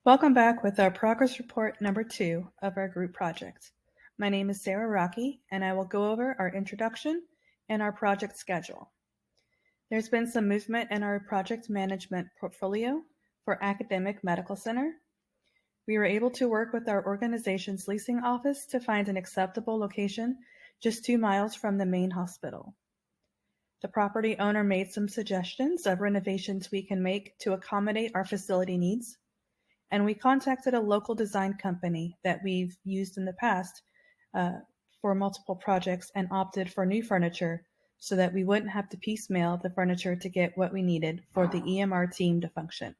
Welcome back with our progress report number 2 of our group project. My name is Sarah Rocky, and I will go over our introduction and our project schedule. There's been some movement in our project management portfolio for Academic Medical Center. We were able to work with our organization's leasing office to find an acceptable location just 2 miles from the main hospital. The property owner made some suggestions of renovations we can make to accommodate our facility needs, and we contacted a local design company that we've used in the past for multiple projects and opted for new furniture so that we wouldn't have to piecemeal the furniture to get what we needed for the EMR team to function.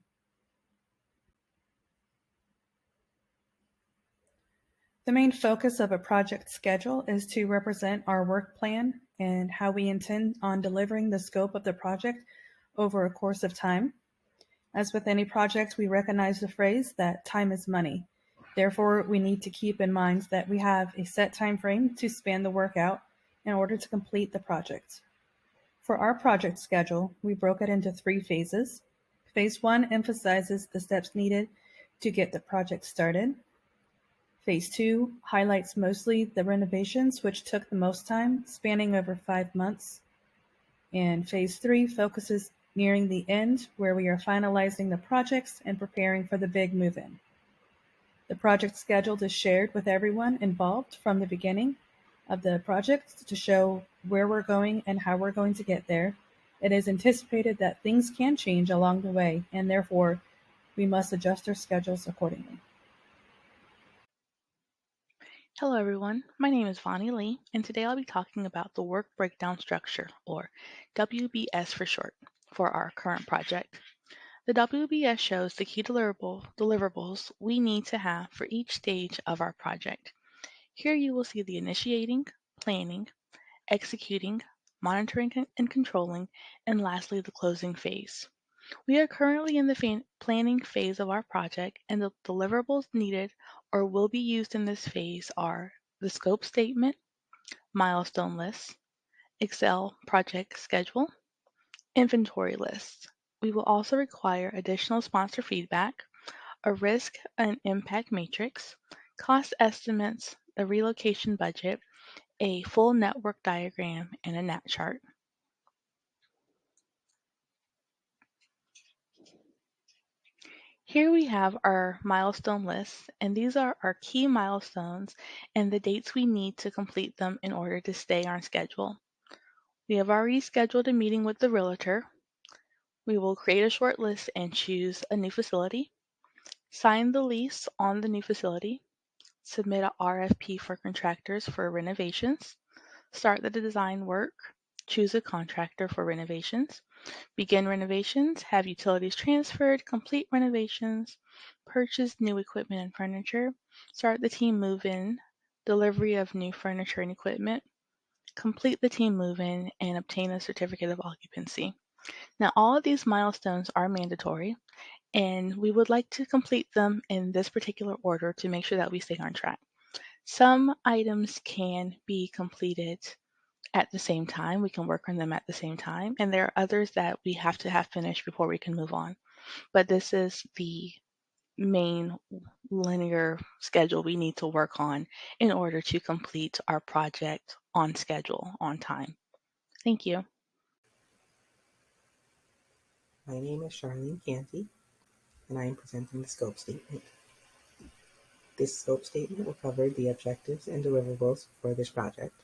The main focus of a project schedule is to represent our work plan and how we intend on delivering the scope of the project over a course of time. As with any project, we recognize the phrase that time is money. Therefore, we need to keep in mind that we have a set time frame to span the work out in order to complete the project. For our project schedule, we broke it into 3 phases. Phase 1 emphasizes the steps needed to get the project started. Phase 2 highlights mostly the renovations, which took the most time, spanning over 5 months. And Phase 3 focuses nearing the end, where we are finalizing the projects and preparing for the big move-in. The project schedule is shared with everyone involved from the beginning of the project to show where we're going and how we're going to get there. It is anticipated that things can change along the way, and therefore we must adjust our schedules accordingly. Hello everyone, my name is Vonnie Lee, and today I'll be talking about the Work Breakdown Structure, or WBS for short, for our current project. The WBS shows the key deliverables we need to have for each stage of our project. Here you will see the initiating, planning, executing, monitoring and controlling, and lastly the closing phase. We are currently in the planning phase of our project, and the deliverables needed or will be used in this phase are the scope statement, milestone lists, Excel project schedule, inventory lists. We will also require additional sponsor feedback, a risk and impact matrix, cost estimates, a relocation budget, a full network diagram, and a NAT chart. Here we have our milestone list, and these are our key milestones and the dates we need to complete them in order to stay on schedule. We have already scheduled a meeting with the realtor. We will create a short list and choose a new facility, sign the lease on the new facility, submit a RFP for contractors for renovations, start the design work, choose a contractor for renovations, begin renovations, have utilities transferred, complete renovations, purchase new equipment and furniture, start the team move-in, delivery of new furniture and equipment, complete the team move-in, and obtain a certificate of occupancy. Now, all of these milestones are mandatory, and we would like to complete them in this particular order to make sure that we stay on track. Some items can be completed at the same time. We can work on them at the same time. And there are others that we have to have finished before we can move on. But this is the main linear schedule we need to work on in order to complete our project on schedule, on time. Thank you. My name is Charlene Canty, and I am presenting the scope statement. This scope statement will cover the objectives and deliverables for this project.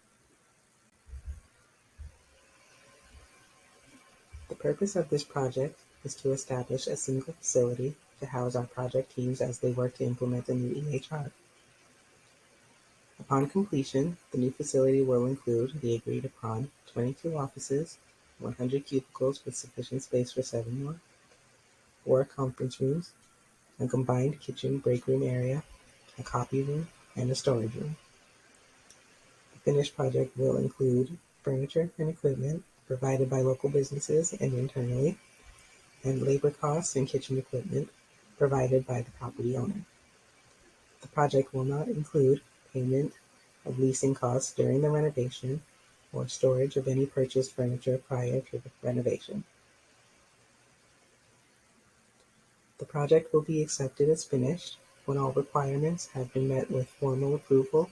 The purpose of this project is to establish a single facility to house our project teams as they work to implement the new EHR. Upon completion, the new facility will include the agreed upon 22 offices, 100 cubicles with sufficient space for 7 more, 4 conference rooms, a combined kitchen break room area, a copy room, and a storage room. The finished project will include furniture and equipment provided by local businesses and internally, and labor costs and kitchen equipment provided by the property owner. The project will not include payment of leasing costs during the renovation or storage of any purchased furniture prior to the renovation. The project will be accepted as finished when all requirements have been met with formal approval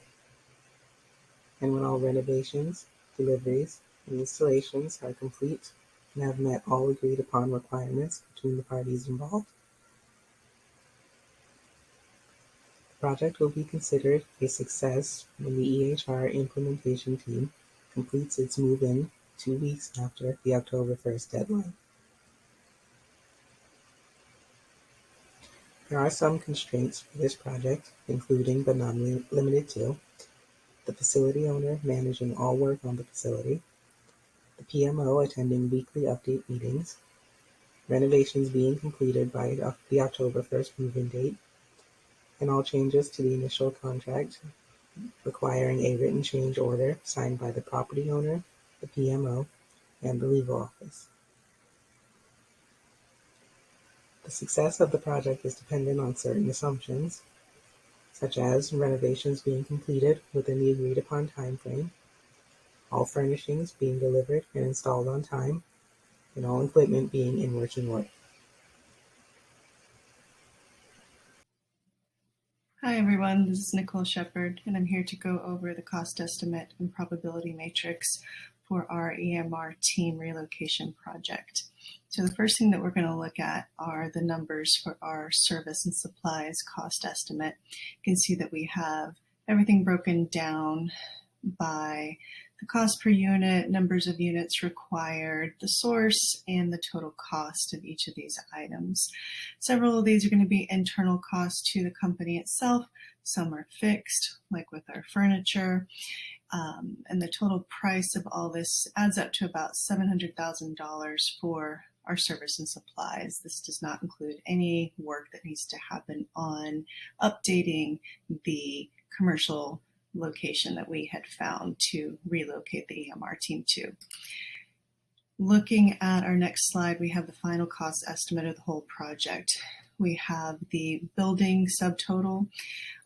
and when all renovations, deliveries, and installations are complete and have met all agreed upon requirements between the parties involved. The project will be considered a success when the EHR implementation team completes its move-in 2 weeks after the October 1st deadline. There are some constraints for this project, including but not limited to the facility owner managing all work on the facility, the PMO attending weekly update meetings, renovations being completed by the October 1st move-in date, and all changes to the initial contract requiring a written change order signed by the property owner, the PMO, and the legal office. The success of the project is dependent on certain assumptions, such as renovations being completed within the agreed upon timeframe, all furnishings being delivered and installed on time, and all equipment being in working order. Hi everyone, this is Nicole Shepard, and I'm here to go over the cost estimate and probability matrix for our EMR team relocation project. So the first thing that we're going to look at are the numbers for our service and supplies cost estimate. You can see that we have everything broken down by the cost per unit, numbers of units required, the source, and the total cost of each of these items. Several of these are going to be internal costs to the company itself. Some are fixed, like with our furniture. And the total price of all this adds up to about $700,000 for our service and supplies. This does not include any work that needs to happen on updating the commercial location that we had found to relocate the EMR team to. Looking at our next slide, we have the final cost estimate of the whole project. We have the building subtotal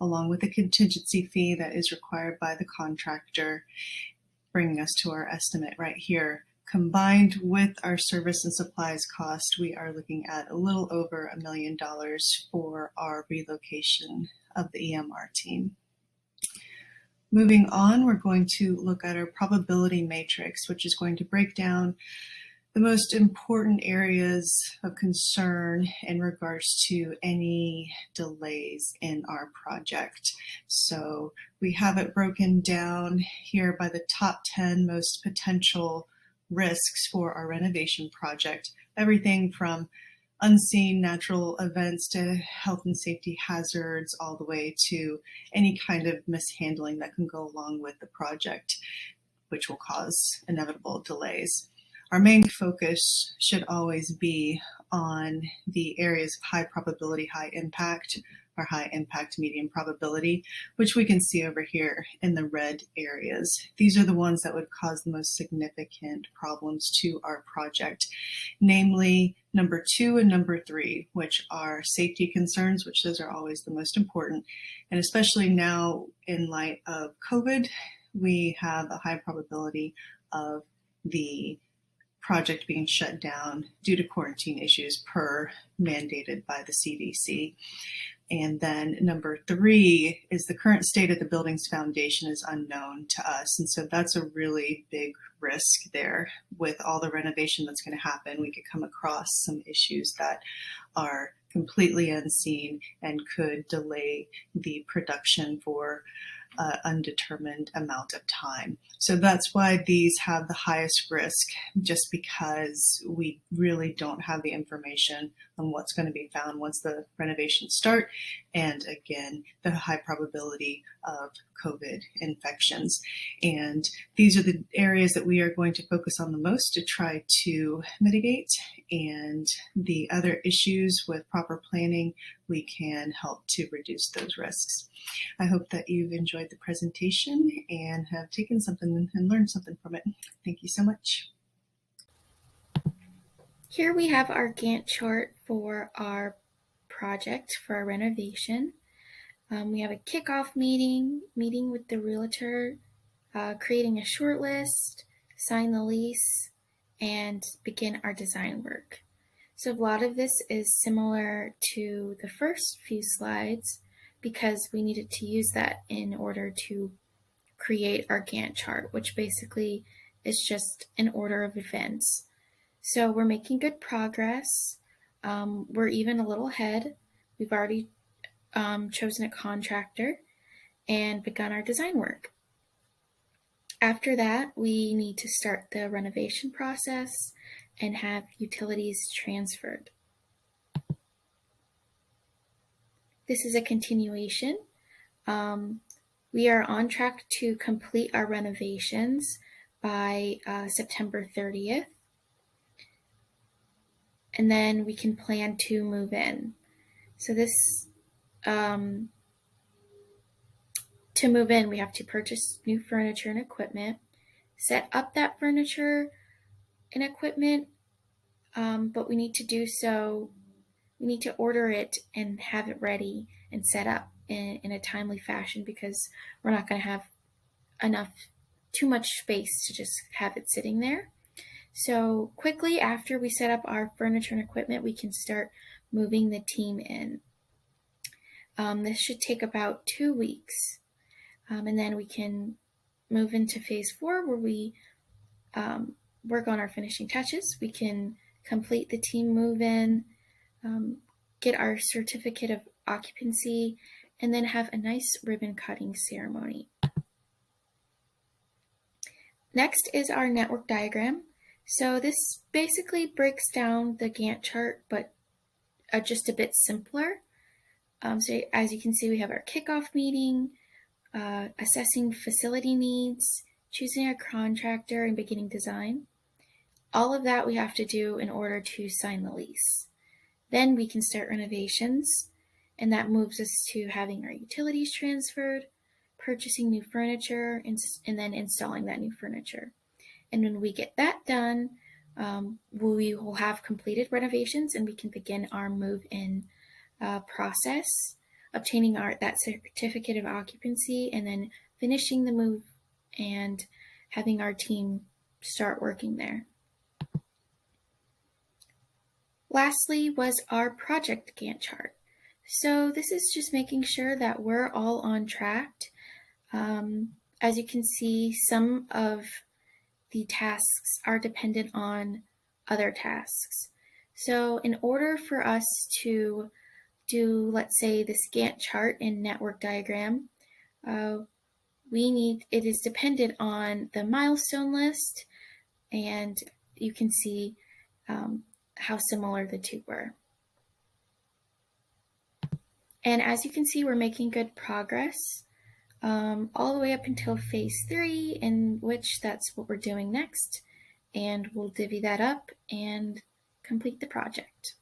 along with the contingency fee that is required by the contractor, bringing us to our estimate right here. Combined with our service and supplies cost, we are looking at a little over $1 million for our relocation of the EMR team. Moving on, we're going to look at our probability matrix, which is going to break down the most important areas of concern in regards to any delays in our project. So we have it broken down here by the top 10 most potential risks for our renovation project. Everything from unseen natural events to health and safety hazards, all the way to any kind of mishandling that can go along with the project, which will cause inevitable delays. Our main focus should always be on the areas of high probability, high impact, or high impact, medium probability, which we can see over here in the red areas. These are the ones that would cause the most significant problems to our project, namely number 2 and number 3, which are safety concerns, which those are always the most important. And especially now in light of COVID, we have a high probability of the project being shut down due to quarantine issues per mandated by the CDC. And then number 3 is the current state of the building's foundation is unknown to us. And so that's a really big risk there. With all the renovation that's going to happen, we could come across some issues that are completely unseen and could delay the production for undetermined amount of time. So that's why these have the highest risk, just because we really don't have the information on what's going to be found once the renovations start. And again, the high probability of COVID infections. And these are the areas that we are going to focus on the most to try to mitigate. And the other issues with proper planning, we can help to reduce those risks. I hope that you've enjoyed the presentation and have taken something and learned something from it. Thank you so much. Here we have our Gantt chart for our project for our renovation. We have a kickoff meeting with the realtor, creating a short list, sign the lease, and begin our design work. So a lot of this is similar to the first few slides because we needed to use that in order to create our Gantt chart, which basically is just an order of events. So we're making good progress. We're even a little ahead. We've already chosen a contractor and begun our design work. After that, we need to start the renovation process and have utilities transferred. This is a continuation. We are on track to complete our renovations by September 30th. And then we can plan to move in. So this, to move in, we have to purchase new furniture and equipment, set up that furniture and equipment, but we need to do so, we need to order it and have it ready and set up in a timely fashion because we're not going to have too much space to just have it sitting there. So quickly after we set up our furniture and equipment, we can start moving the team in. This should take about 2 weeks. And then we can move into phase 4 where we work on our finishing touches. We can complete the team move in, get our certificate of occupancy, and then have a nice ribbon cutting ceremony. Next is our network diagram. So this basically breaks down the Gantt chart, but just a bit simpler. So as you can see, we have our kickoff meeting, assessing facility needs, choosing a contractor, and beginning design. All of that we have to do in order to sign the lease. Then we can start renovations, and that moves us to having our utilities transferred, purchasing new furniture, and then installing that new furniture. And when we get that done, we will have completed renovations and we can begin our move-in process, obtaining that certificate of occupancy, and then finishing the move and having our team start working there. Lastly was our project Gantt chart. So this is just making sure that we're all on track. As you can see, some of the tasks are dependent on other tasks. So in order for us to do, let's say, this Gantt chart and network diagram, it is dependent on the milestone list, and you can see how similar the two were. And as you can see, we're making good progress all the way up until phase 3, in which that's what we're doing next. And we'll divvy that up and complete the project.